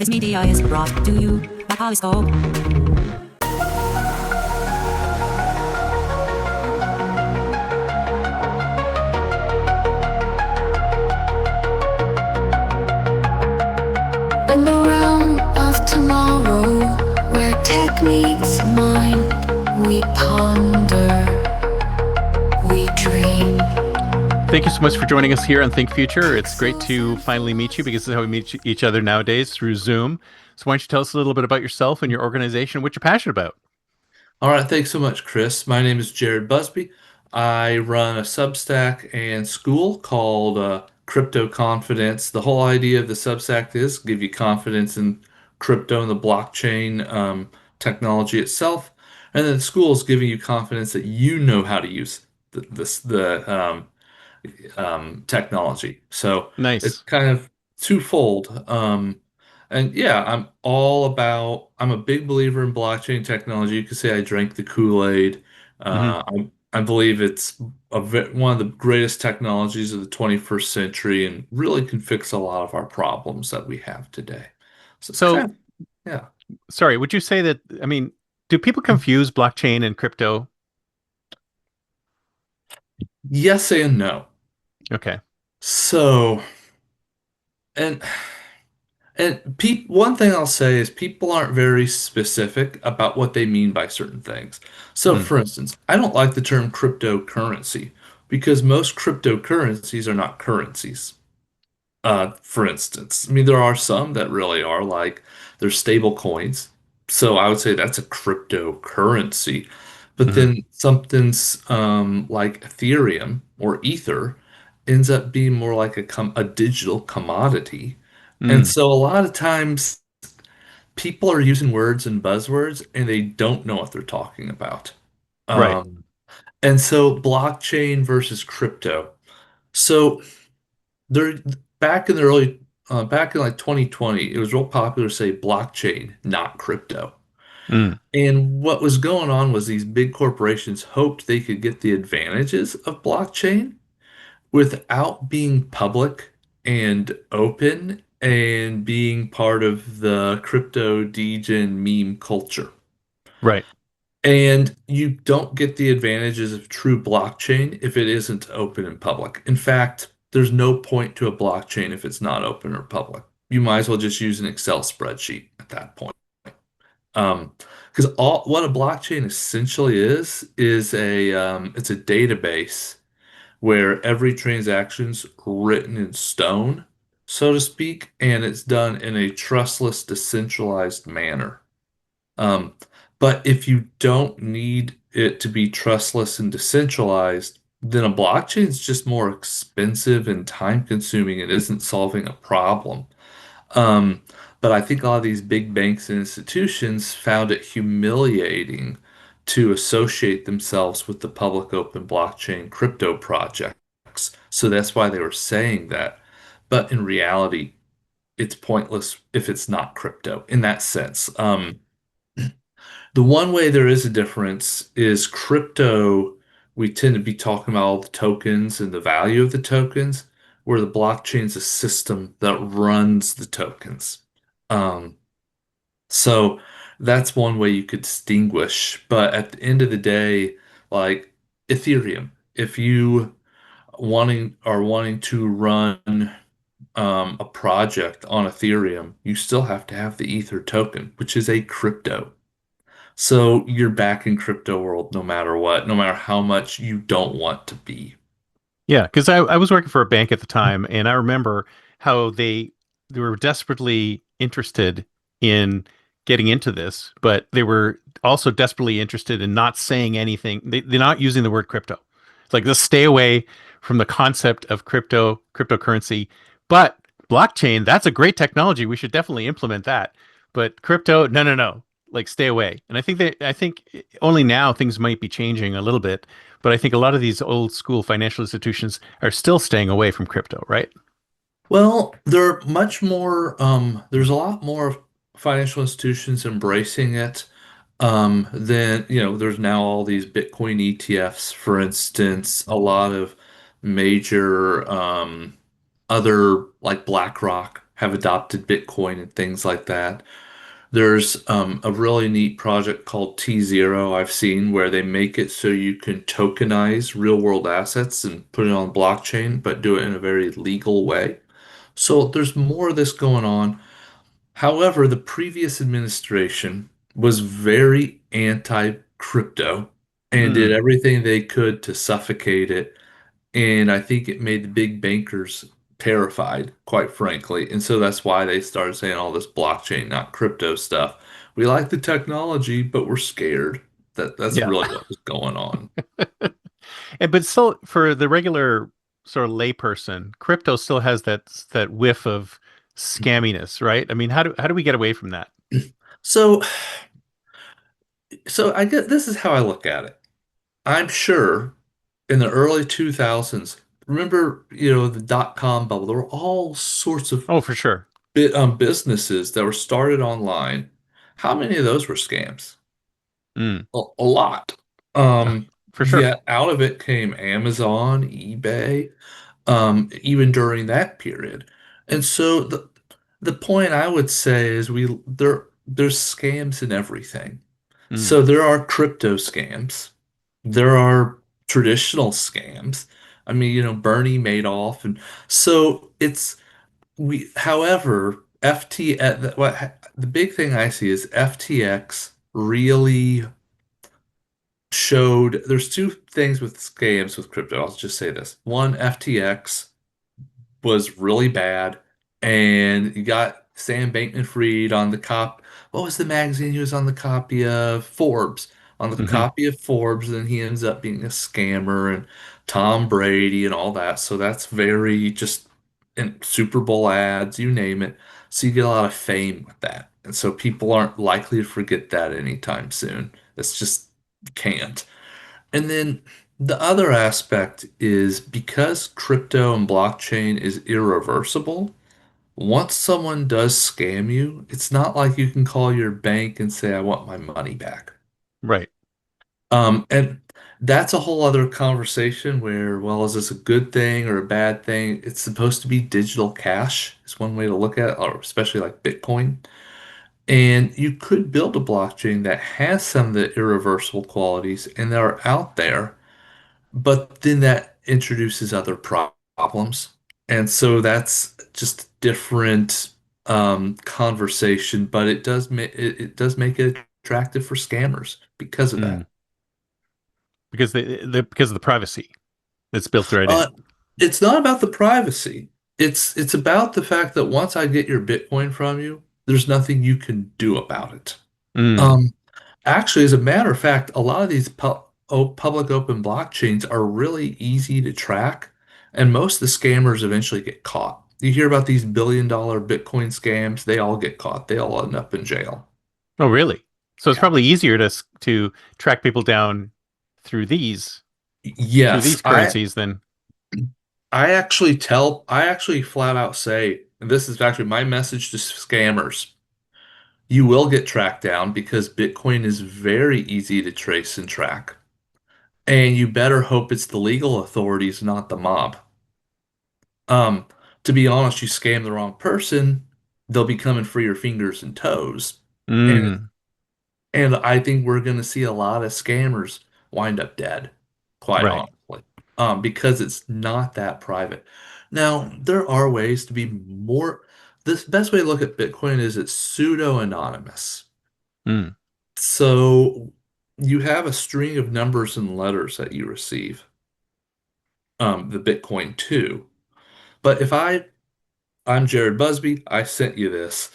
This media is brought to you by Polyscope. In the realm of tomorrow, where techniques mind, we ponder, we dream. Thank you so much for joining us here on Think Future. It's great to finally meet you because this is how we meet each other nowadays through Zoom. So why don't you tell us a little bit about yourself and your organization, what you're passionate about? All right, thanks so much, Chris. My name is Jared Busby. I run a Substack and school called Crypto Confidence. The whole idea of the Substack is give you confidence in crypto and the blockchain technology itself, and then the school is giving you confidence that you know how to use the technology. So it's Nice. kind of twofold. And yeah, I'm a big believer in blockchain technology. You could say I drank the Kool-Aid. Hmm. I believe it's one of the greatest technologies of the 21st century and really can fix a lot of our problems that we have today. So it's So, kind of, yeah. sorry, would you say that, do people confuse blockchain and crypto? Yes and no. Okay. So, and one thing I'll say is people aren't very specific about what they mean by certain things. So, Mm, for instance, I don't like the term cryptocurrency because most cryptocurrencies are not currencies. For instance, I mean, there are some that really are like they're stable coins. So I would say that's a cryptocurrency. But hmm. then something's like Ethereum or Ether ends up being more like a digital commodity. And Mm, so a lot of times people are using words and buzzwords and they don't know what they're talking about. right. Um, and so blockchain versus crypto. So there, back in the back in like 2020, it was real popular to say blockchain, not crypto. Mm, And what was going on was these big corporations hoped they could get the advantages of blockchain without being public and open and being part of the crypto degen meme culture. right. And you don't get the advantages of true blockchain if it isn't open and public. In fact, there's no point to a blockchain if it's not open or public. You might as well just use an Excel spreadsheet at that point. Um, because all what a blockchain essentially is it's a database where every transaction's written in stone, so to speak, and it's done in a trustless, decentralized manner. Um, but if you don't need it to be trustless and decentralized, then a blockchain is just more expensive and time consuming. It isn't solving a problem. Um, but I think a lot of these big banks and institutions found it humiliating to associate themselves with the public open blockchain crypto projects. So that's why they were saying that. But in reality, it's pointless if it's not crypto in that sense. The one way there is a difference is crypto, we tend to be talking about all the tokens and the value of the tokens, where the blockchain is a system that runs the tokens. Um, so that's one way you could distinguish. But at the end of the day, like Ethereum, if you wanting to run a project on Ethereum, you still have to have the Ether token, which is a crypto. So you're back in crypto world no matter what, no matter how much you don't want to be. Yeah, because I was working for a bank at the time, and I remember how they were desperately interested in getting into this, but they were also desperately interested in not saying anything. They're not using the word crypto. It's like just stay away from the concept of cryptocurrency. But blockchain, that's a great technology. We should definitely implement that. But crypto, no, no, no. Like stay away. And I think only now things might be changing a little bit, but I think a lot of these old school financial institutions are still staying away from crypto, right? Well, there's a lot more financial institutions embracing it. Then, there's now all these Bitcoin ETFs, for instance, a lot of major other like BlackRock have adopted Bitcoin and things like that. There's a really neat project called T0 I've seen where they make it so you can tokenize real world assets and put it on blockchain, but do it in a very legal way. So there's more of this going on. However, the previous administration was very anti-crypto and did Mm. everything they could to suffocate it. And I think it made the big bankers terrified, quite frankly. And so that's why they started saying all this blockchain, not crypto stuff. We like the technology, but we're scared. That's Yeah. really what was going on. And but still, for the regular sort of layperson, crypto still has that whiff of scamminess, right? I mean, how do we get away from that? So, so I get this is how I look at it. I'm sure in the early 2000s, remember, the dot-com bubble, there were all sorts of Oh, for sure. businesses that were started online. How many of those were scams? Mm. A lot. Uh, for sure. Yet out of it came Amazon, eBay, even during that period. And so the point I would say is there's scams in everything. Mm. So there are crypto scams. There are traditional scams. I mean, Bernie Madoff, and so however, the big thing I see is FTX really showed there's two things with scams with crypto. I'll just say this. One, FTX was really bad, and you got Sam Bankman-Fried on the cop. What was the magazine he was on the copy of? Forbes. On the Hmm. copy of Forbes, and then he ends up being a scammer and Tom Brady and all that. So that's very just in Super Bowl ads, you name it. So you get a lot of fame with that. And so people aren't likely to forget that anytime soon. It's just can't. And then the other aspect is because crypto and blockchain is irreversible, once someone does scam you, it's not like you can call your bank and say, I want my money back. Right. And that's a whole other conversation where, well, is this a good thing or a bad thing? It's supposed to be digital cash, is one way to look at it, or especially like Bitcoin. And you could build a blockchain that has some of the irreversible qualities and that are out there. But then that introduces other problems. And so that's just a different conversation, but it does make it attractive for scammers because of Mm. that. Because of the privacy that's built right Uh, in. it's not about the privacy. It's about the fact that once I get your Bitcoin from you, there's nothing you can do about it. Mm. Um, Actually, as a matter of fact, a lot of these public open blockchains are really easy to track, and most of the scammers eventually get caught. You hear about these billion-dollar Bitcoin scams, they all get caught. They all end up in jail. Oh, really? So it's Yeah. probably easier to track people down through these through Yes, these currencies than. I actually flat out say, and this is actually my message to scammers. You will get tracked down because Bitcoin is very easy to trace and track. And you better hope it's the legal authorities, not the mob. Um, to be honest, you scam the wrong person, they'll be coming for your fingers and toes. And Mm. and I think we're gonna see a lot of scammers wind up dead, quite Right. honestly. Because it's not that private. Now, there are ways to be more. This best way to look at Bitcoin is it's pseudo-anonymous. Mm. So you have a string of numbers and letters that you receive, the Bitcoin too. But if I'm Jared Busby, I sent you this.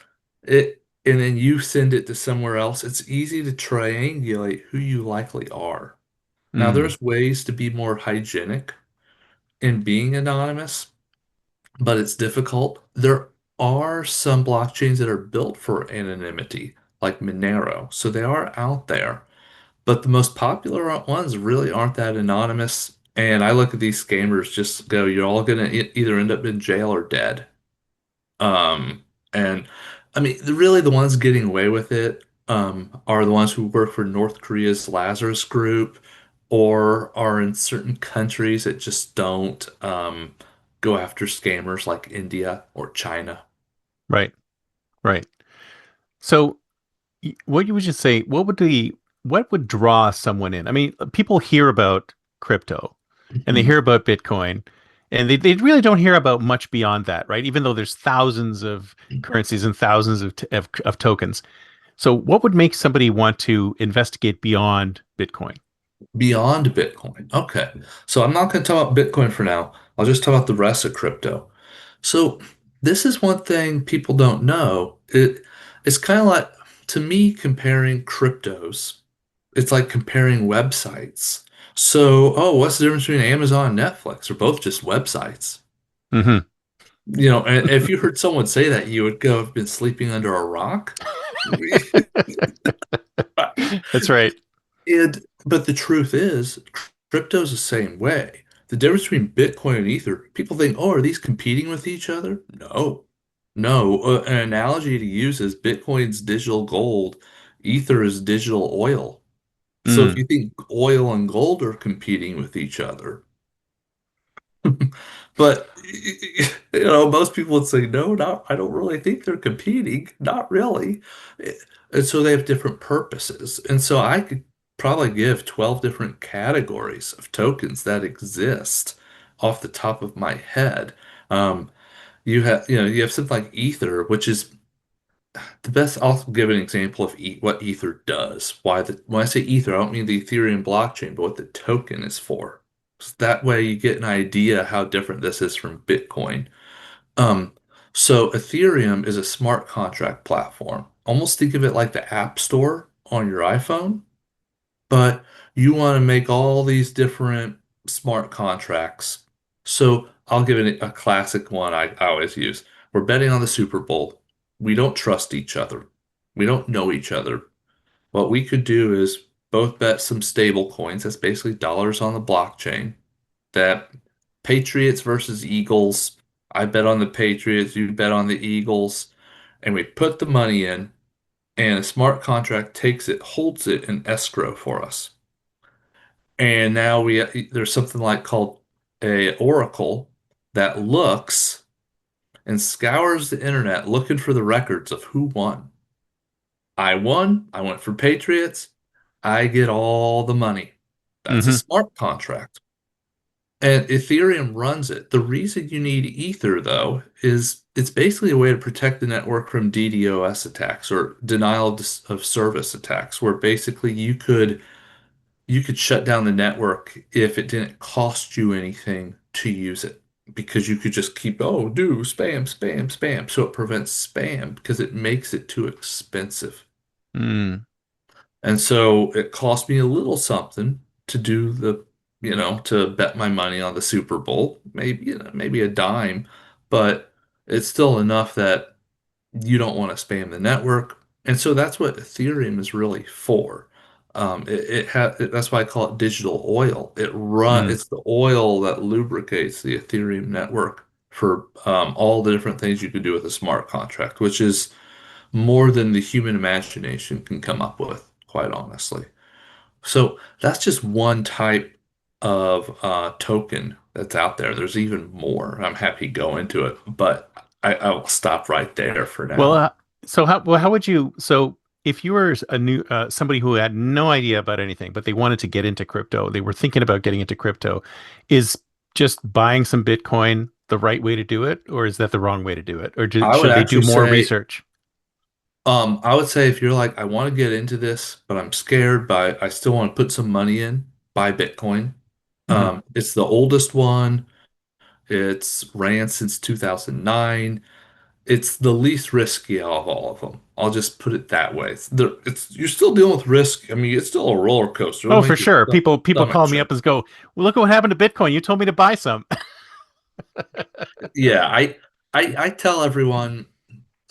And then you send it to somewhere else, it's easy to triangulate who you likely are. Now, Mm. there's ways to be more hygienic in being anonymous, but it's difficult. There are some blockchains that are built for anonymity, like Monero, so they are out there. But the most popular ones really aren't that anonymous. And I look at these scammers just go, you're all gonna either end up in jail or dead. Um, and I mean, really the ones getting away with it are the ones who work for North Korea's Lazarus Group or are in certain countries that just don't go after scammers like India or China. Right. Right. So what you would just say, what would draw someone in? I mean, people hear about crypto and they Mhm. hear about Bitcoin and they really don't hear about much beyond that, right? Even though there's thousands of currencies and thousands of tokens. So what would make somebody want to investigate beyond Bitcoin? Beyond Bitcoin. Okay. So I'm not going to talk about Bitcoin for now. I'll just talk about the rest of crypto. So this is one thing people don't know. It's kind of like to me comparing cryptos. It's like comparing websites. So, oh, what's the difference between Amazon and Netflix? They're both just websites. Hmm. And if you heard someone say that, you would go, have been sleeping under a rock. Right. That's right. But the truth is, crypto's the same way. The difference between Bitcoin and Ether, people think, oh, are these competing with each other? No. No. An analogy to use is Bitcoin's digital gold, Ether is digital oil. So if Mm. you think oil and gold are competing with each other, but most people would say, no, not, I don't really think they're competing. Not really. And so they have different purposes. And so I could probably give 12 different categories of tokens that exist off the top of my head. Um, you have something like Ether, which is the best. I'll give an example of what Ether does. When I say Ether, I don't mean the Ethereum blockchain, but what the token is for. So that way you get an idea how different this is from Bitcoin. Um, so Ethereum is a smart contract platform. Almost think of it like the App Store on your iPhone, but you want to make all these different smart contracts. So I'll give it a classic one I always use. We're betting on the Super Bowl. We don't trust each other. We don't know each other. What we could do is both bet some stable coins. That's basically dollars on the blockchain. That Patriots versus Eagles. I bet on the Patriots, you bet on the Eagles, and we put the money in, and a smart contract takes it, holds it in escrow for us. And now there's something like called a oracle that looks and scours the internet looking for the records of who won. I won. I went for Patriots. I get all the money. That's a Hmm. smart contract. And Ethereum runs it. The reason you need Ether, though, is it's basically a way to protect the network from DDoS attacks or denial of service attacks, where basically you could shut down the network if it didn't cost you anything to use it because you could just keep, oh, do spam, spam, spam. So it prevents spam because it makes it too expensive. Mm. And so it cost me a little something to do to bet my money on the Super Bowl, maybe a dime, but it's still enough that you don't want to spam the network. And so that's what Ethereum is really for. That's why I call it digital oil. Mm. It's the oil that lubricates the Ethereum network for all the different things you could do with a smart contract, which is more than the human imagination can come up with, quite honestly. So that's just one type of token that's out there. There's even more. I'm happy to go into it, but I will stop right there for Well, now. how would you, so if you were a new, somebody who had no idea about anything, but they wanted to get into crypto, they were thinking about getting into crypto, is just buying some Bitcoin the right way to do it, or is that the wrong way to do it? Or I would should they do actually more say, research? I would say if you're like, I want to get into this, but I'm scared, but I still want to put some money in, buy Bitcoin. Hmm. It's the oldest one. It's ran since 2009. It's the least risky out of all of them. I'll just put it that way. You're still dealing with risk. I mean, it's still a roller coaster. It'll Oh, for make your sure. People stomach call me churn. up and go, well, look what happened to Bitcoin. You told me to buy some. Yeah, I tell everyone,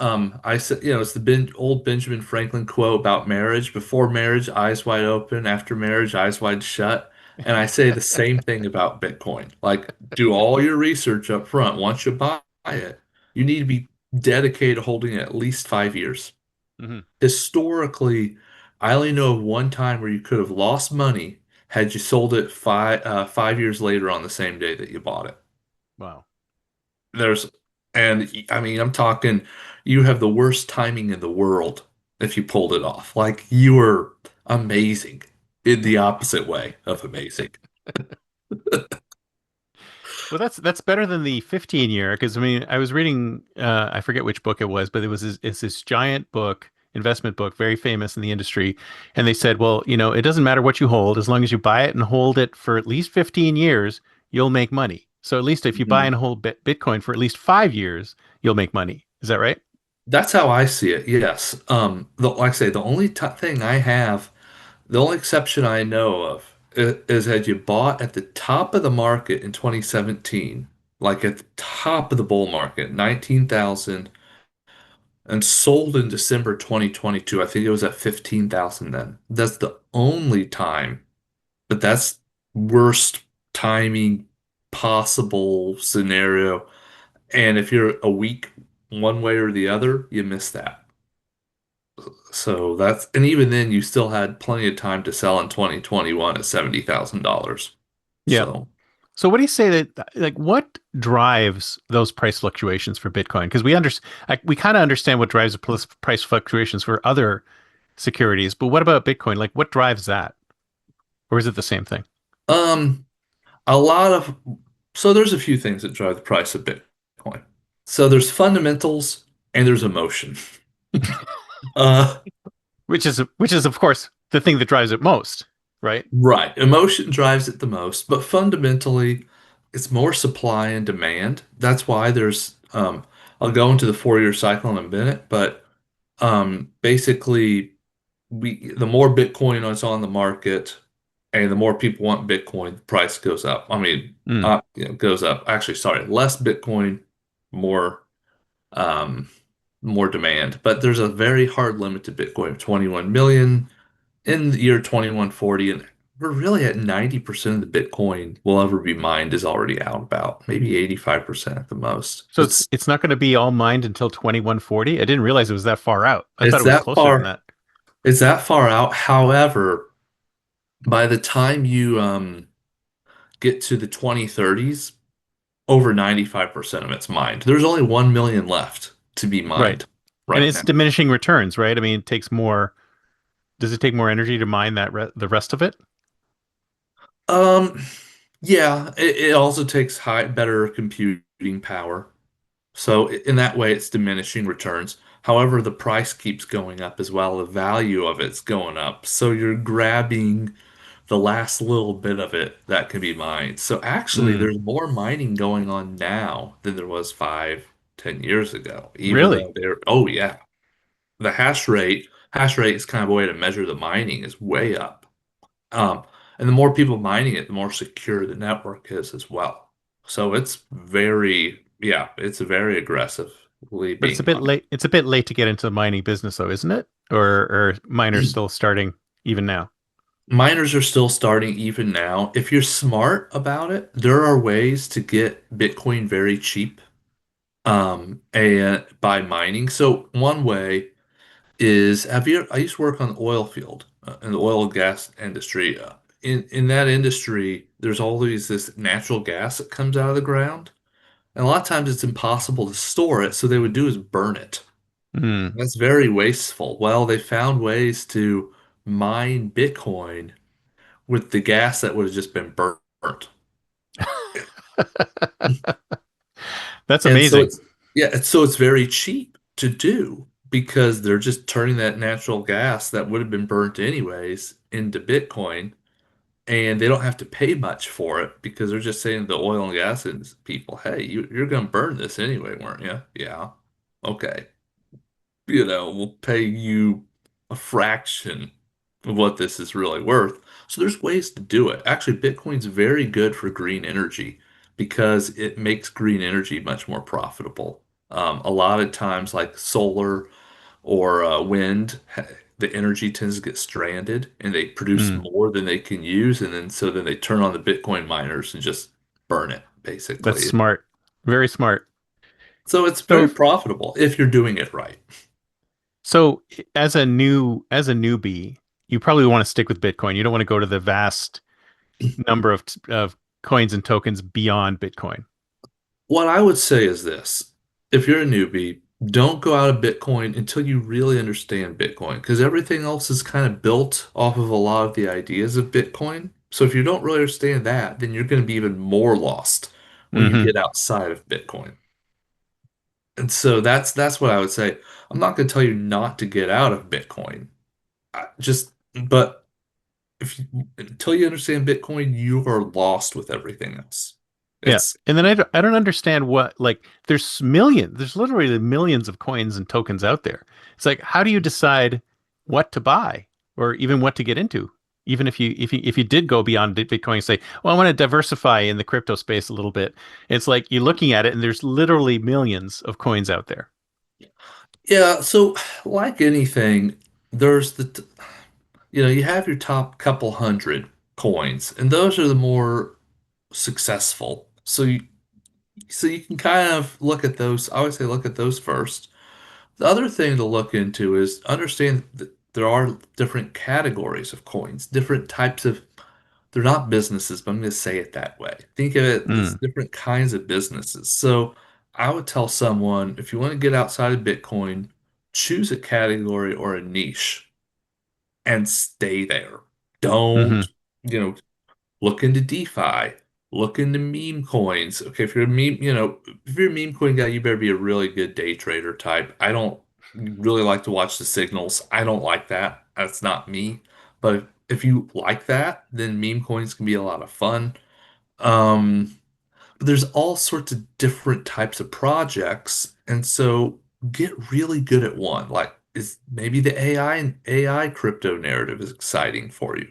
I said, it's the old Benjamin Franklin quote about marriage. Before marriage, eyes wide open. After marriage, eyes wide shut. And I say the same thing about Bitcoin. Like, do all your research up front. Once you buy it, you need to be dedicated to holding it at least 5 years. Hmm. Historically, I only know of one time where you could have lost money had you sold it 5 years later on the same day that you bought it. Wow. There's And I mean, I'm talking you have the worst timing in the world if you pulled it off. Like you were amazing in the opposite way of amazing. Well, that's better than the 15 year because I mean, I was reading I forget which book it was, but it's this giant book, investment book, very famous in the industry, and they said, well, it doesn't matter what you hold as long as you buy it and hold it for at least 15 years, you'll make money. So at least if you buy Mhm. and hold Bitcoin for at least 5 years, you'll make money. Is that right? That's how I see it. Yes. Like I say, the only t thing I have, the only exception I know of is that you bought at the top of the market in 2017, like at the top of the bull market, 19,000, and sold in December 2022. I think it was at 15,000 then. That's the only time, but that's worst timing possible scenario. And if you're a week one way or the other, you miss that. So and even then, you still had plenty of time to sell in 2021 at $70,000. Yeah. So, So what do you say like what drives those price fluctuations for Bitcoin? Because we kind of understand what drives the price fluctuations for other securities, but what about Bitcoin? Like what drives that? Or is it the same thing? um, a lot of, so there's a few things that drive the price of Bitcoin. So there's fundamentals and there's emotion. Uh, Which is of course the thing that drives it most, right? right. Emotion drives it the most, but fundamentally, it's more supply and demand. That's why I'll go into the 4-year cycle in a minute, but basically, the more Bitcoin is on the market and the more people want Bitcoin, the price goes up. I mean, Mm, goes up. Actually, sorry, less Bitcoin, more um, more demand. But there's a very hard limit to Bitcoin, 21 million in the year 2140, and we're really at 90% of the Bitcoin will ever be mined is already out about, maybe 85% at the most. so it's not going to be all mined until 2140. I didn't realize it was that far out. I thought It's it was that closer than far that. it's that far out. However, by the time you get to the 2030s, over 95% of it's mined. There's only 1 million left to be Right. mined And right it's now. diminishing returns, right? I mean, it takes more. Does it take more energy to mine the rest of it? Um, yeah, it also takes better computing power. So in that way, it's diminishing returns. However, the price keeps going up as well. The value of it's going up. So you're grabbing the last little bit of it that can be mined. So actually, Mm, there's more mining going on now than there was 5, 10 years ago, even really? though oh yeah, the hash rate is kind of a way to measure the mining is way up. Um, and the more people mining it, the more secure the network is as well. So it's very aggressively But it's a being bit mined. late. It's a bit late to get into the mining business, though, isn't it? Or miners still starting even now? Miners are still starting even now. If you're smart about it, there are ways to get Bitcoin very cheap, and by mining. So one way is I used to work on the oil field in the oil and gas industry. In that industry, there's always this natural gas that comes out of the ground, and a lot of times it's impossible to store it. So they would do is burn it. Mm. That's very wasteful. Well, they found ways to mine Bitcoin with the gas that would have just been burnt. That's And so amazing. it's very cheap to do because they're just turning that natural gas that would have been burnt anyways into Bitcoin, and they don't have to pay much for it because they're just saying to the oil and gas people, "Hey, you're going to burn this anyway, weren't you?" Yeah. Okay. We'll pay you a fraction of what this is really worth. So there's ways to do it. Actually, Bitcoin's very good for green energy because it makes green energy much more profitable. A lot of times, like solar or wind, the energy tends to get stranded and they produce Mm. more than they can use. And then they turn on the Bitcoin miners and just burn it, That's basically. smart. Very smart. So it's So very profitable if you're doing it right. so as a newbie, you probably want to stick with Bitcoin. You don't want to go to the vast number of coins and tokens beyond Bitcoin. What I would say is this. if you're a newbie, don't go out of Bitcoin until you really understand Bitcoin, because everything else is kind of built off of a lot of the ideas of Bitcoin. So if you don't really understand that, then you're going to be even more lost when you Hmm. get outside of Bitcoin. And so that's what I would say. I'm not going to tell you not to get out of Bitcoin. But if you, until you understand Bitcoin, you are lost with everything else. Yeah. It's And then I don't understand what, like, there's literally millions of coins and tokens out there. It's like, how do you decide what to buy or even what to get into? Even if you did go beyond Bitcoin and say, well, I want to diversify in the crypto space a little bit. It's like you're looking at it and there's literally millions of coins out there. yeah, so like anything, there's you have your top couple hundred coins, and those are the more successful. So you can kind of look at those. I would say look at those first. The other thing to look into is understand that there are different categories of coins, different types of, they're not businesses, but I'm going to say it that way. Think of it as Mm, different kinds of businesses. So I would tell someone, if you want to get outside of Bitcoin, choose a category or a niche and stay there. Don't, hmm you know, look into DeFi, look into meme coins. Okay, if you're a meme coin guy, you better be a really good day trader type. I don't really like to watch the signals. I don't like that. That's not me. But if you like that, then meme coins can be a lot of fun. Um, but there's all sorts of different types of projects, and so get really good at one. Like, is maybe the AI and AI crypto narrative is exciting for you.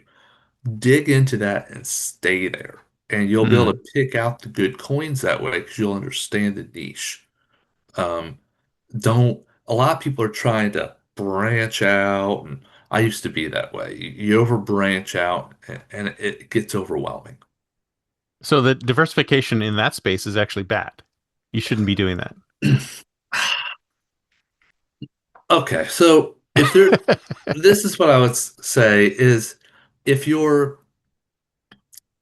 Dig into that and stay there. And you'll be able mm. to pick out the good coins that way because you'll understand the niche. Um, don't, a lot of people are trying to branch out, and I used to be that way. You over branch out and it gets overwhelming. So the diversification in that space is actually bad. You shouldn't be doing Okay, so if there, this is what I would say is if you're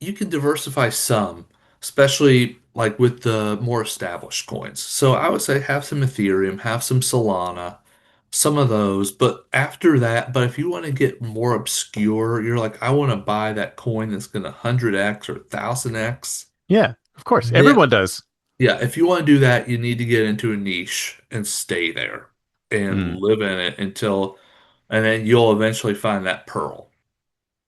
you can diversify some, especially like with the more established coins. So I would say have some Ethereum, have some Solana, some of those. But after that, but if you want to get more obscure, you're like, I want to buy that coin that's going to 100x or 1000x. Yeah, of course. Then, Everyone does. yeah, if you want to do that, you need to get into a niche and stay there and Mm, live in it and then you'll eventually find that pearl.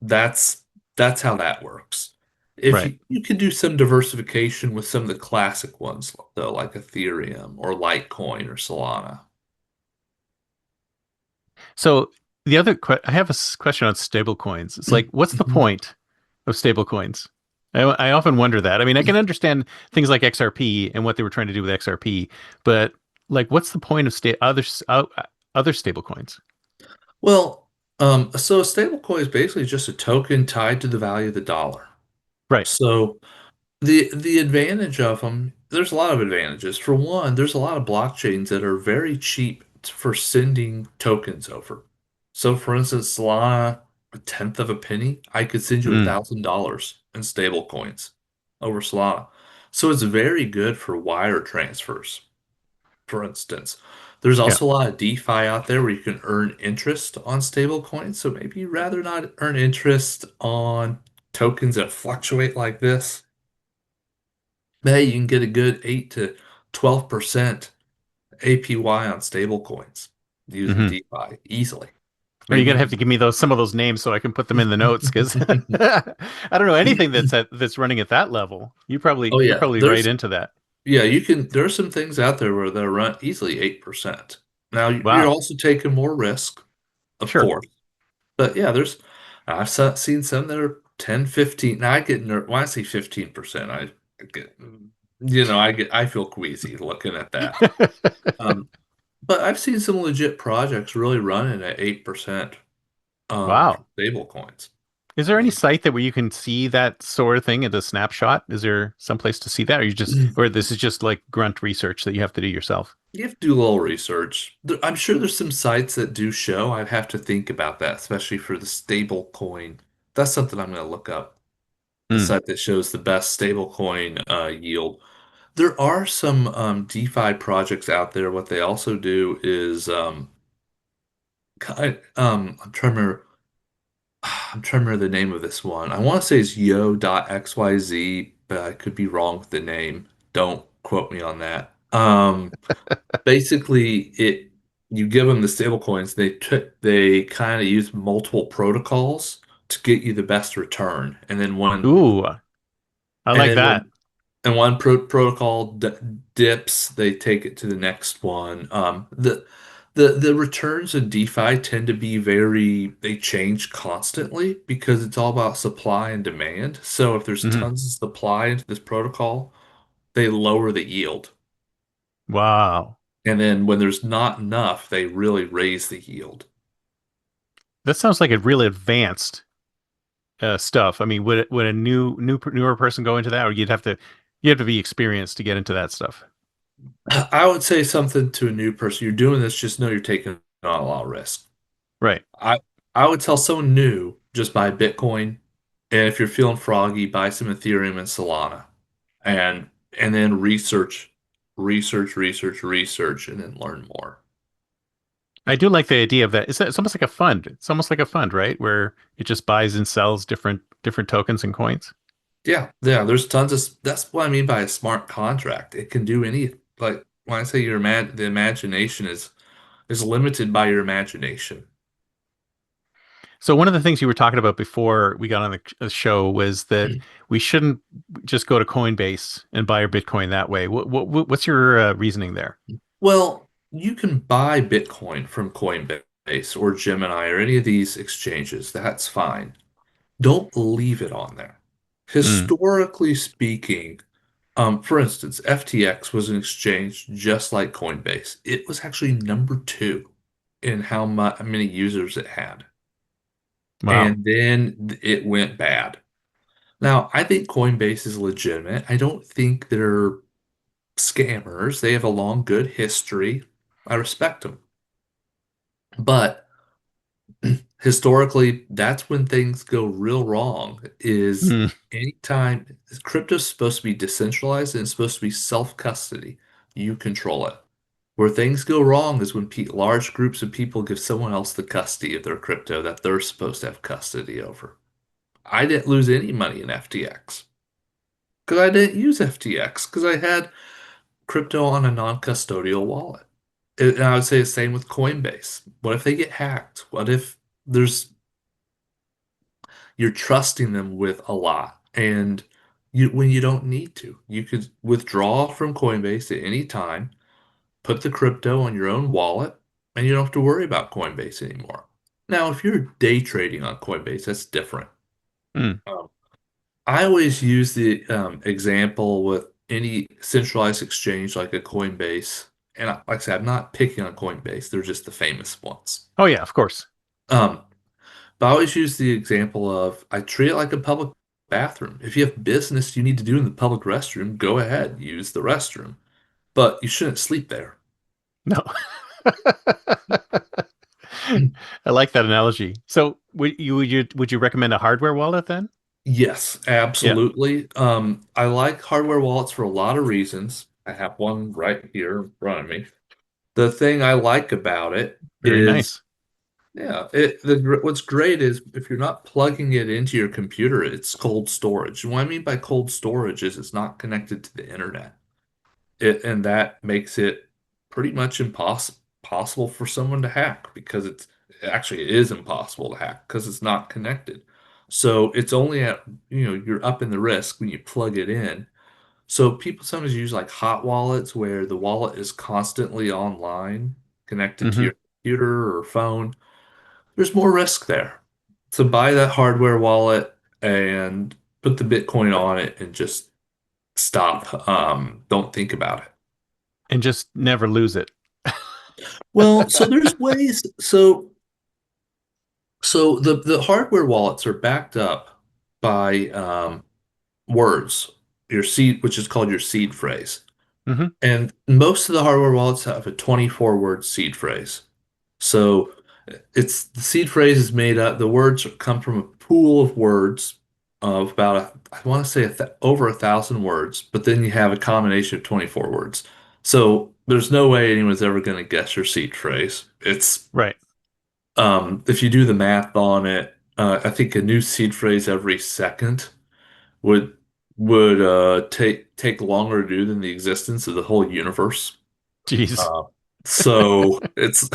That's that's how that works. If right. you can do some diversification with some of the classic ones, though, like Ethereum or Litecoin or Solana. So I have a question on stable coins. It's like, what's the Mhm. point of stable coins? I often wonder that. I mean, I can understand things like XRP and what they were trying to do with XRP, but like, what's the point of other stable coins? Well, so a stable coin is basically just a token tied to the value of the dollar. Right. So the advantage of them, there's a lot of advantages. For one, there's a lot of blockchains that are very cheap for sending tokens over. So for instance, Solana, a tenth of a penny, I could send you Mm, $1,000 in stable coins over Solana. So it's very good for wire transfers, for instance. There's yeah. also a lot of DeFi out there where you can earn interest on stable coins. So maybe you'd rather not earn interest on tokens that fluctuate like this. Hey, you can get a good 8 to 12% APY on stable coins using Hmm. DeFi easily. Or you're gonna Maybe. have to give me some of those names so I can put them in the notes because I don't know anything that's running at that level. Oh You're yeah, probably right into that. you can, there's some things out there where they'll run easily 8%. Now you're Wow. also taking more risk, of Sure. course. But yeah, seen some that are 10, 15. Now I get when I say 15%, I get, I feel queasy looking at that. Um, But I've seen some legit projects really running at 8% Wow. stable coins. Is there any site that where you can see that sort of thing at a snapshot? Is there some place to see that, or this is just like grunt research that you have to do yourself? You have to do a little research. I'm sure there's some sites that do show. I'd have to think about that, especially for the stable coin. That's something I'm going to look up. A Hmm. site that shows the best stable coin yield. There are some DeFi projects out there. What they also do is I'm trying to remember. I'm trying to remember the name of this one. I want to say it's yo.xyz, but I could be wrong with the name. Don't quote me on that. Basically, it you give them the stable coins. They kind of use multiple protocols to get you the best return, Ooh, I and like then that. when and one protocol dips, they take it to the next one. The returns in DeFi tend to be they change constantly because it's all about supply and demand. So if there's Hmm. tons of supply into this protocol, they lower the yield. Wow. And then when there's not enough, they really raise the yield. That sounds like a really advanced stuff. I mean, would a newer person go into that, or you have to be experienced to get into that stuff? I would say something to a new person. You're doing this, just know you're taking on a lot of risk. Right. I I would tell someone new, just buy Bitcoin, and if you're feeling froggy, buy some Ethereum and Solana, and then research, and then learn more. I do like the idea of that. It's almost like a fund. It's almost like a fund, right? Where it just buys and sells different tokens and coins. Yeah, yeah. There's tons of. That's what I mean by a smart contract. It can do any. Like when I say the imagination is limited by your imagination. So one of the things you were talking about before we got on the show was that we shouldn't just go to Coinbase and buy our Bitcoin that way. What's your reasoning there? Well, you can buy Bitcoin from Coinbase or Gemini or any of these exchanges. That's fine. Don't leave it on there. Mm, Historically speaking, for instance, FTX was an exchange just like Coinbase. It was actually number two in many users it had. wow. And then it went bad. Now, I think Coinbase is legitimate. I don't think they're scammers. They have a long, good history. I respect them. But historically, that's when things go real wrong, is Mm, anytime crypto's supposed to be decentralized and it's supposed to be self-custody. You control it. Where things go wrong is when pe large groups of people give someone else the custody of their crypto that they're supposed to have custody over. I didn't lose any money in FTX because I didn't use FTX because I had crypto on a non-custodial wallet. And I would say the same with Coinbase. What if they get hacked? What if there's you're trusting them with a lot and when you don't need to? You could withdraw from Coinbase at any time, put the crypto on your own wallet, and you don't have to worry about Coinbase anymore. Now, if you're day trading on Coinbase, that's different. mm. Um, I always use the example with any centralized exchange like a Coinbase. And like I said, I'm not picking on Coinbase. They're just the famous ones. Oh yeah, of course. Um, but I always use the example of I treat it like a public bathroom. If you have business you need to do in the public restroom, go ahead, use the restroom. But you shouldn't sleep there. No. I like that analogy. So would you recommend a hardware wallet then? Yes, Yeah. absolutely. I like hardware wallets for a lot of reasons. I have one right here in front of me. The thing I like about it Very is, nice. yeah, what's great is if you're not plugging it into your computer, it's cold storage. And what I mean by cold storage is it's not connected to the internet. And that makes it pretty much impossible for someone to hack because it is impossible to hack because it's not connected. So it's only you're up in the risk when you plug it in. So people sometimes use like hot wallets where the wallet is constantly online, connected to Hmm. your computer or phone. There's more risk there. So buy that hardware wallet and put the Bitcoin on it and just stop. Don't think about it. And just never lose it. Well, so there's ways. So the hardware wallets are backed up by words, your seed, which is called your seed phrase. Hmm. And most of the hardware wallets have a 24 word seed phrase. So it's the seed phrase is made up, the words come from a pool of words. of about I want to say over 1,000 words, but then you have a combination of 24 words. So there's no way anyone's ever going to guess your seed phrase. It's Right. if you do the math on it, I think a new seed phrase every second would take longer to do than the existence of the whole universe. Jeez. Uh, so it's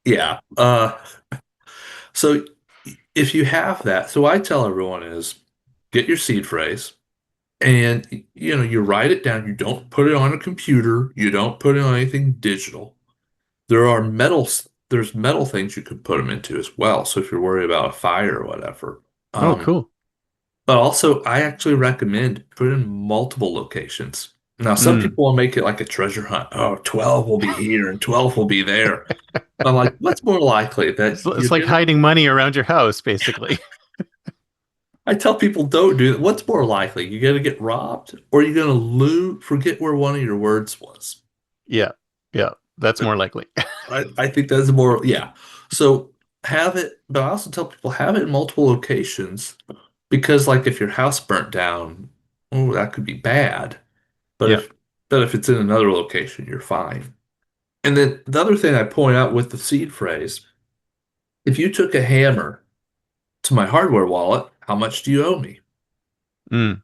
yeah. So if you have that, so I tell everyone is get your seed phrase and you write it down. You don't put it on a computer. You don't put it on anything digital. There's metal things you could put them into as well. So if you're worried about a fire or whatever. Oh, Um, cool. but also I actually recommend put in multiple locations. Now, some Mm. people will make it like a treasure hunt. Oh, 12 will be here and 12 will be there. I'm like, what's more likely that It's you're like gonna hiding money around your house, basically. I tell people don't do that. What's more likely? You're gonna get robbed or you're gonna lose forget where one of your words was. Yeah. Yeah. That's more likely. I think that's more, yeah. So have it, but I also tell people have it in multiple locations because like if your house burnt down, oh, that could be bad. But Yeah. if it's in another location, you're fine. And then the other thing I point out with the seed phrase, if you took a hammer to my hardware wallet, how much do you owe me? Mm.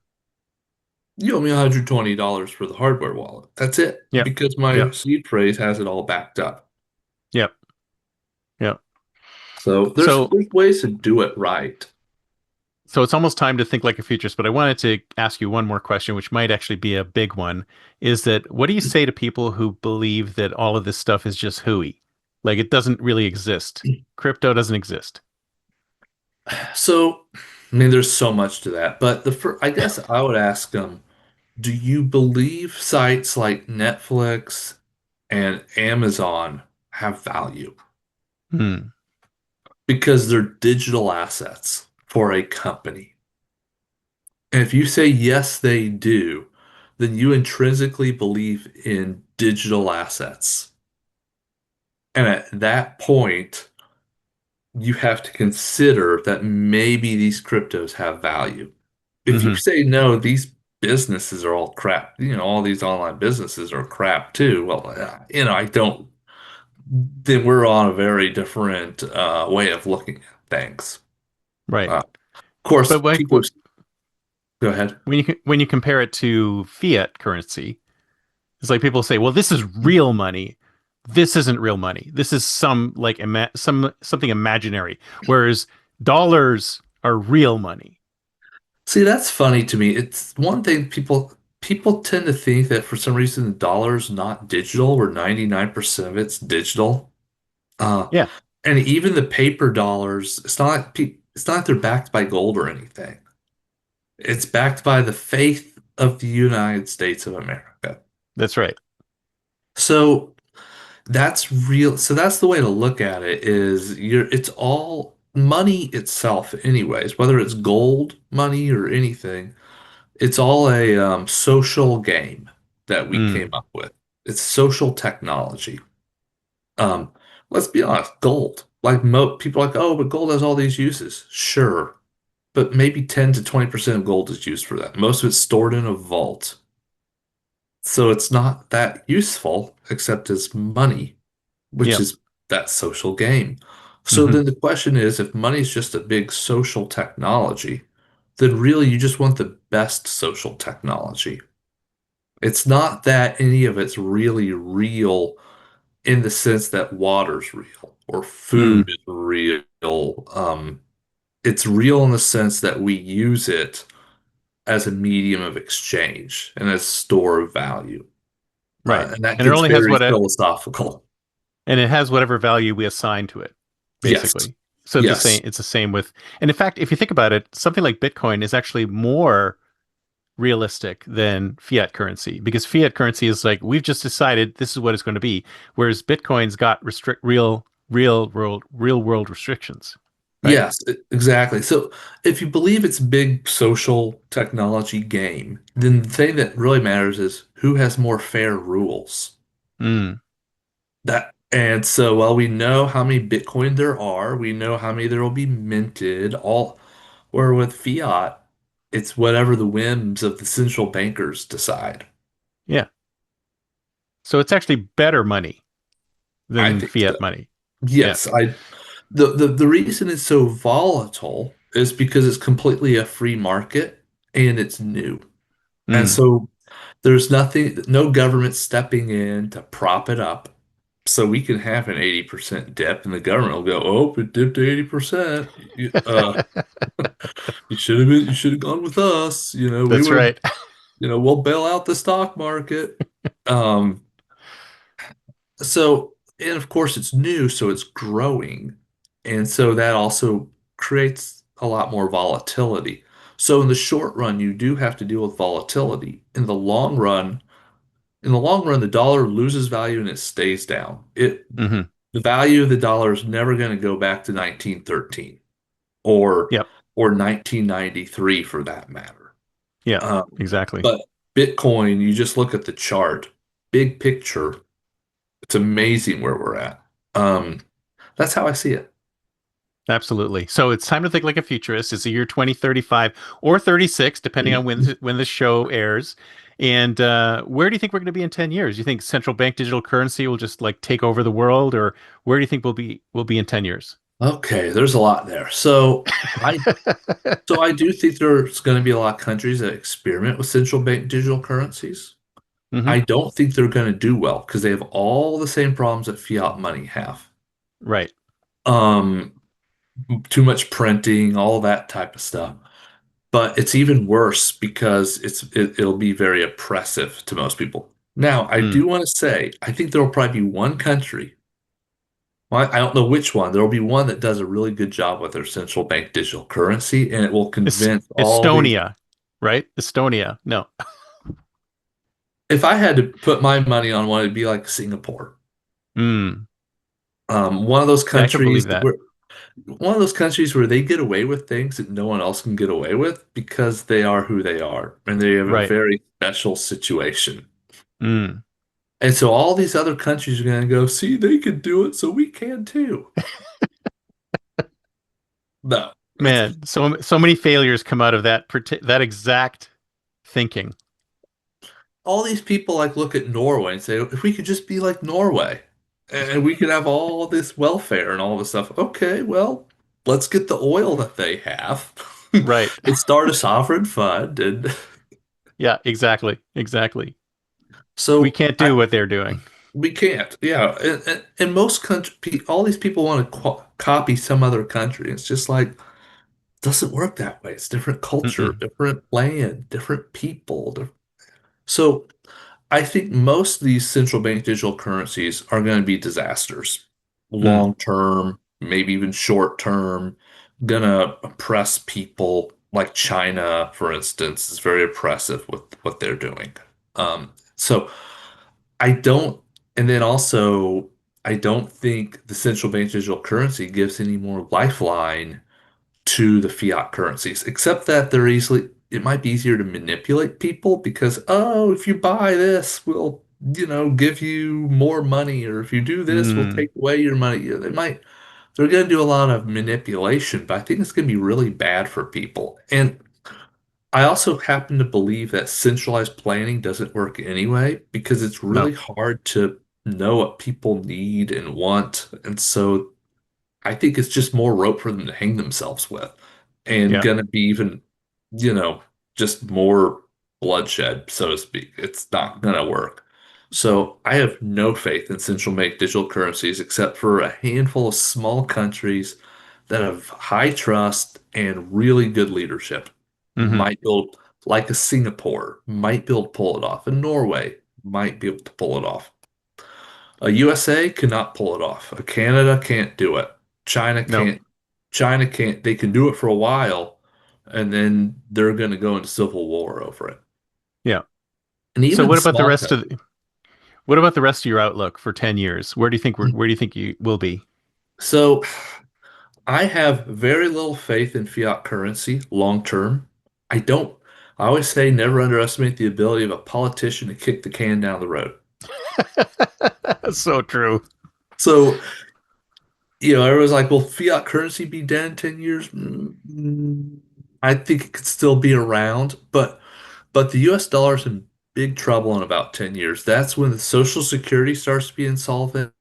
You owe me $120 for the hardware wallet. That's it. Yep. Because my Yep. seed phrase has it all backed up. Yep. Yep. So So there's ways to do it right. so it's almost time to think like a futurist, but I wanted to ask you one more question, which might actually be a big one, is that what do you say to people who believe that all of this stuff is just hooey? Like it doesn't really exist. Crypto doesn't exist. So, I mean, there's so much to that, but I guess I would ask them, do you believe sites like Netflix and Amazon have value? Hmm. Because they're digital assets for a company. And if you say yes, they do, then you intrinsically believe in digital assets. And at that point, you have to consider that maybe these cryptos have value. If you Hmm. say no, these businesses are all crap, all these online businesses are crap too. Well, I don't, then we're on a very different way of looking at things. Right. Of course, But like people, go ahead. when you compare it to fiat currency, it's like people say, "Well, this is real money. This isn't real money. This is some like something imaginary." Whereas dollars are real money. See, that's funny to me. It's one thing people tend to think that for some reason the dollar's not digital, where 99% of it's digital. Uh, Yeah, and even the paper dollars, it's not like they're backed by gold or anything. It's backed by the faith of the United States of America. that's right. So that's real. So that's the way to look at it is it's all money itself anyways, whether it's gold money or anything. It's all a social game that we came Mm, up with. It's social technology. Um, let's be honest, gold. Like mo people are like, oh, but gold has all these uses. Sure, but maybe 10 to 20% of gold is used for that. Most of it's stored in a vault. So it's not that useful except as money, which yep. is that social game. So Hmm. then the question is, if money is just a big social technology, then really you just want the best social technology. It's not that any of it's really real in the sense that water's real or food Mm, is real. It's real in the sense that we use it as a medium of exchange and as store of value. right. And that And it gets only has very what it philosophical. and it has whatever value we assign to it, Yes, basically. So yes, it's the same with, and in fact, if you think about it, something like Bitcoin is actually more realistic than fiat currency because fiat currency is like we've just decided this is what it's going to be, whereas Bitcoin's got real world restrictions, right? yes, exactly. So if you believe it's a big social technology game, then the thing that really matters is who has more fair rules. Mm, And so while we know how many Bitcoin there are, we know how many there will be minted, all Where with fiat, it's whatever the whims of the central bankers decide. Yeah. So it's actually better money I than think so. fiat money. Yeah. Yes, the reason it's so volatile is because it's completely a free market and it's new. And Mm. so there's nothing, no government stepping in to prop it up. So we can have an 80% dip and the government will go, oh, it dipped to 80%. You should have gone with us. We That's were, right. we'll bail out the stock market. Um, and of course it's new, so it's growing. And so that also creates a lot more volatility. So in the short run, you do have to deal with volatility. In the long run, the dollar loses value and it stays down. Hmm. The value of the dollar is never going to go back to 1913 or Yep. or 1993 for that matter. Yeah. Um, Exactly. but Bitcoin, you just look at the chart, big picture, it's amazing where we're at. Um, that's how I see it. Absolutely. So it's time to think like a futurist. It's the year 2035 or 36, depending on when the show airs. And where do you think we're going to be in 10 years? You think central bank digital currency will just like take over the world, or where do you think we'll be in 10 years? Okay, there's a lot there. So I do think there's going to be a lot of countries that experiment with central bank digital currencies. Hmm. I don't think they're going to do well because they have all the same problems that fiat money have. Right. Um, Too much printing, all that type of stuff. But it's even worse because it'll be very oppressive to most people. Now, I Mm. do want to say, I think there will probably be one country. Well, I don't know which one. There will be one that does a really good job with their central bank digital currency, and it will convince all these. Estonia, right? Estonia. No. If I had to put my money on one, it'd be like Singapore. Mm. One of those Yeah, I can countries believe that. where they get away with things that no one else can get away with because they are who they are and they have a Right. very special situation. Mm. And so all these other countries are going to go, see, they can do it, so we can too. No, Man, so many failures come out of that exact thinking. all these people like look at Norway and say, if we could just be like Norway and we could have all this welfare and all this stuff. Okay, well, let's get the oil that they have Right. and start a sovereign fund. And Yeah, exactly. Exactly. We so can't do what they're doing. we can't. Yeah. And most country, all these people want to copy some other country. It's just like, doesn't work that way. It's different culture, Mm-mm. different land, different people. So I think most of these central bank digital currencies are going to be disasters. Mm. Long term, maybe even short term, gonna oppress people like China, for instance, is very oppressive with what they're doing. So I don't, and then also, I don't think the central bank digital currency gives any more lifeline to the fiat currencies, except that it might be easier to manipulate people because, oh, if you buy this, we'll, give you more money, or if you do this, we'll Mm. take away your money. They're going to do a lot of manipulation, but I think it's going to be really bad for people. And I also happen to believe that centralized planning doesn't work anyway because it's really No. hard to know what people need and want. And so I think it's just more rope for them to hang themselves with and Yeah. gonna be even, you know, just more bloodshed, so to speak. It's not gonna work. So I have no faith in central bank digital currencies except for a handful of small countries that have high trust and really good leadership. Hmm. Might build like a Singapore, might be able to pull it off. And Norway might be able to pull it off. A USA cannot pull it off. A Canada can't do it. China No. can't. China can't. They can do it for a while, and then they're going to go into civil war over it. Yeah. And So even small countries. what about the rest of your outlook for 10 years? Where do you think you will be? So I have very little faith in fiat currency long term. I don't. I always say never underestimate the ability of a politician to kick the can down the road. So true. So, everyone's like, will fiat currency be dead in 10 years? I think it could still be around, but the US dollar's in big trouble in about 10 years. That's when the Social Security starts to be insolvent.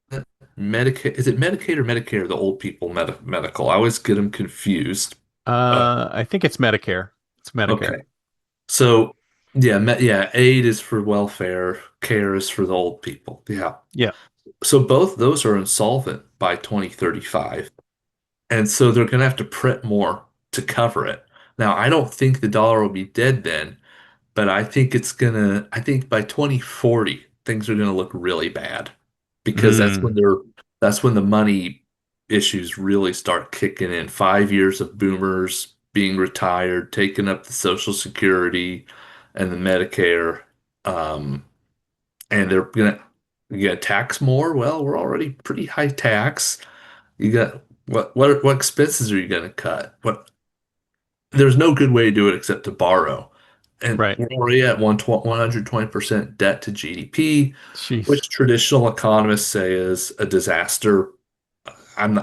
Medicaid, is it Medicaid or Medicare, the old people medical? I always get them confused. Uh, I think it's Medicare. It's Medicare. okay. So, yeah, yeah, aid is for welfare, care is for the old people. Yeah. Yeah. So both those are insolvent by 2035. And so they're going to have to print more to cover it. Now, I don't think the dollar will be dead then, but I think by 2040, things are gonna look really bad because Mm, that's when the money issues really start kicking in. 5 years of boomers being retired, taking up the Social Security and the Medicare, um, and they're gonna you gonna tax more. Well, we're already pretty high tax. You got what expenses are you gonna cut? What there's no good way to do it except to borrow. And right. we're already at 120% debt to GDP, Jeez. which traditional economists say is a disaster. I'm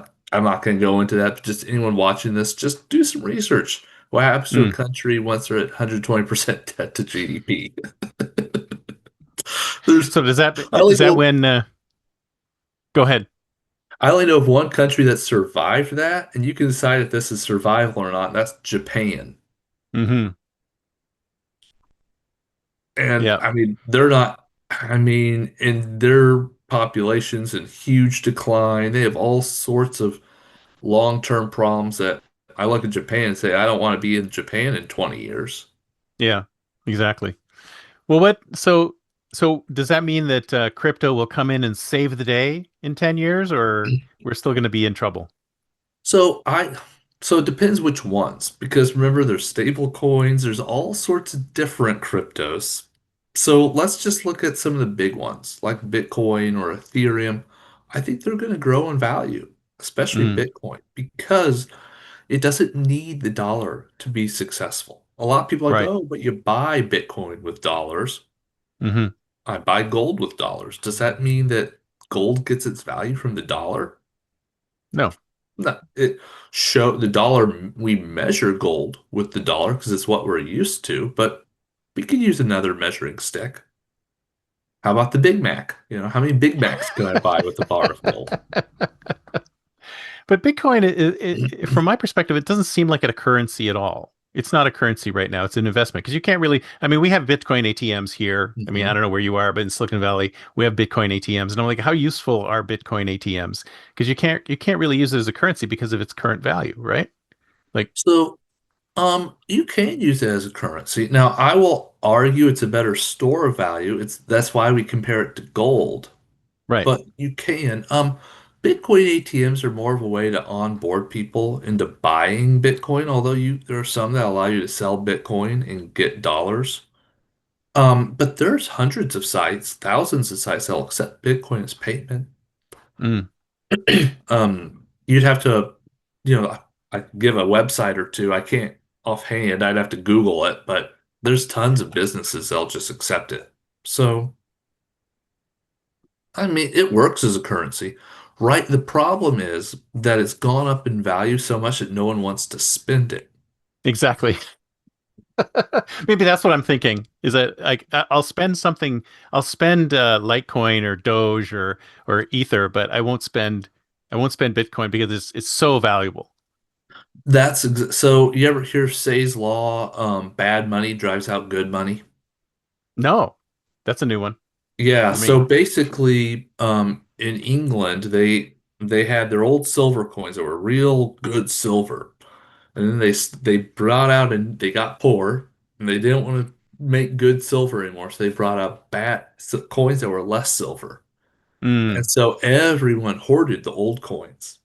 not going to go into that, but just anyone watching this, just do some research. What happens to a Mm. country once they're at 120% debt to GDP? There's So does that I only is that know when go ahead. I only know of one country that survived that, and you can decide if this is survival or not. That's Japan. Hmm. And Yeah. I mean, they're not, I mean, in their population's in huge decline. They have all sorts of long-term problems that I look at Japan and say, I don't want to be in Japan in 20 years. Yeah. Exactly. Well, so does that mean that crypto will come in and save the day in 10 years, or we're still going to be in trouble? So so it depends which ones, because remember there's stable coins, there's all sorts of different cryptos. So let's just look at some of the big ones like Bitcoin or Ethereum. I think they're going to grow in value, especially Mm, Bitcoin, because it doesn't need the dollar to be successful. A lot of people are like, right. oh, but you buy Bitcoin with dollars. Hmm. I buy gold with dollars. Does that mean that gold gets its value from the dollar? No. No, it show the dollar. We measure gold with the dollar because it's what we're used to, but we could use another measuring stick. How about the Big Mac? You know, how many Big Macs can I buy with a bar of gold? But Bitcoin, from my perspective, it doesn't seem like a currency at all. It's not a currency right now. It's an investment because you can't really. I mean, we have Bitcoin ATMs here. I mean, I Mhm. don't know where you are, but in Silicon Valley, we have Bitcoin ATMs, and I'm like, how useful are Bitcoin ATMs? Because you can't really use it as a currency because of its current value, right? Like, So, you can use it as a currency. Now, I will argue it's a better store of value. It's That's why we compare it to gold. right. But you can. Bitcoin ATMs are more of a way to onboard people into buying Bitcoin, although there are some that allow you to sell Bitcoin and get dollars. But there's hundreds of sites, thousands of sites that'll accept Bitcoin as payment. Mm, You'd have to, you know, I give a website or two. I can't offhand. I'd have to Google it, but there's tons of businesses that'll just accept it. So, I mean, it works as a currency, right? The problem is that it's gone up in value so much that no one wants to spend it. exactly. Maybe that's what I'm thinking. Is that like I'll spend something. I'll spend Litecoin or Doge or Ether, but I won't spend Bitcoin because it's so valuable. So you ever hear Say's law, bad money drives out good money? No, that's a new one Yeah, for me. so basically, in England, they had their old silver coins that were real good silver, and then they brought out and they got poor, and they didn't want to make good silver anymore, so they brought out coins that were less silver, and Mm, so everyone hoarded the old coins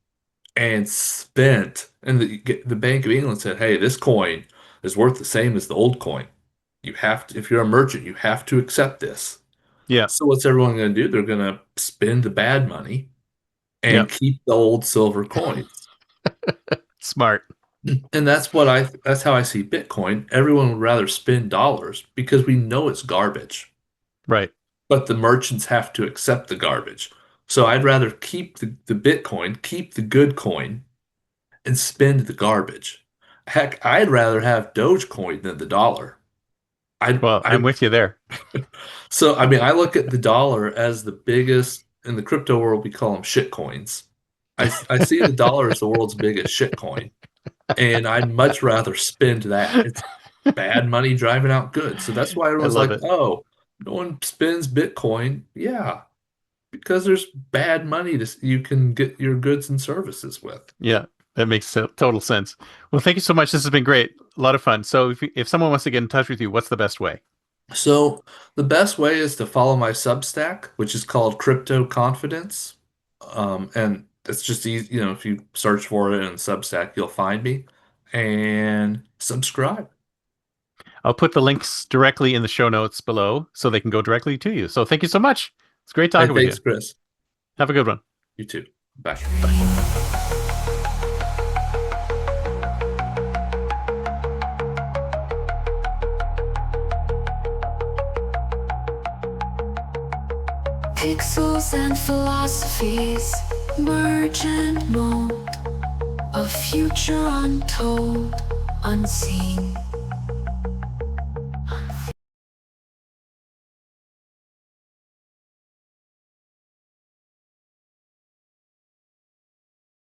and spent, and the Bank of England said, "Hey, this coin is worth the same as the old coin. You have to, if you're a merchant, you have to accept this." yeah, So what's everyone going to do? They're going to spend the bad money yeah, and keep the old silver coins. smart. And that's how I see Bitcoin. Everyone would rather spend dollars because we know it's garbage, Right. but the merchants have to accept the garbage. So I'd rather keep the Bitcoin, keep the good coin, and spend the garbage. Heck, I'd rather have Dogecoin than the dollar. Well, I'm I with you there. So I mean, I look at the dollar as the biggest in the crypto world. We call them shit coins. I see the dollar as the world's biggest shit coin, and I'd much rather spend that. It's bad money driving out good. So that's why I everyone's love like, it. "Oh, no one spends Bitcoin." Yeah, because there's bad money you can get your goods and services with. Yeah, that makes total sense. Well, thank you so much. This has been great. A lot of fun. So if someone wants to get in touch with you, what's the best way? So the best way is to follow my Substack, which is called Crypto Confidence. And it's just easy, if you search for it in Substack, you'll find me and subscribe. I'll put the links directly in the show notes below so they can go directly to you. So thank you so much. It's great Hey, talking with you. thanks, Chris. Have a good one. You too. Bye. Pixels and philosophies merge and mold, a future untold, unseen.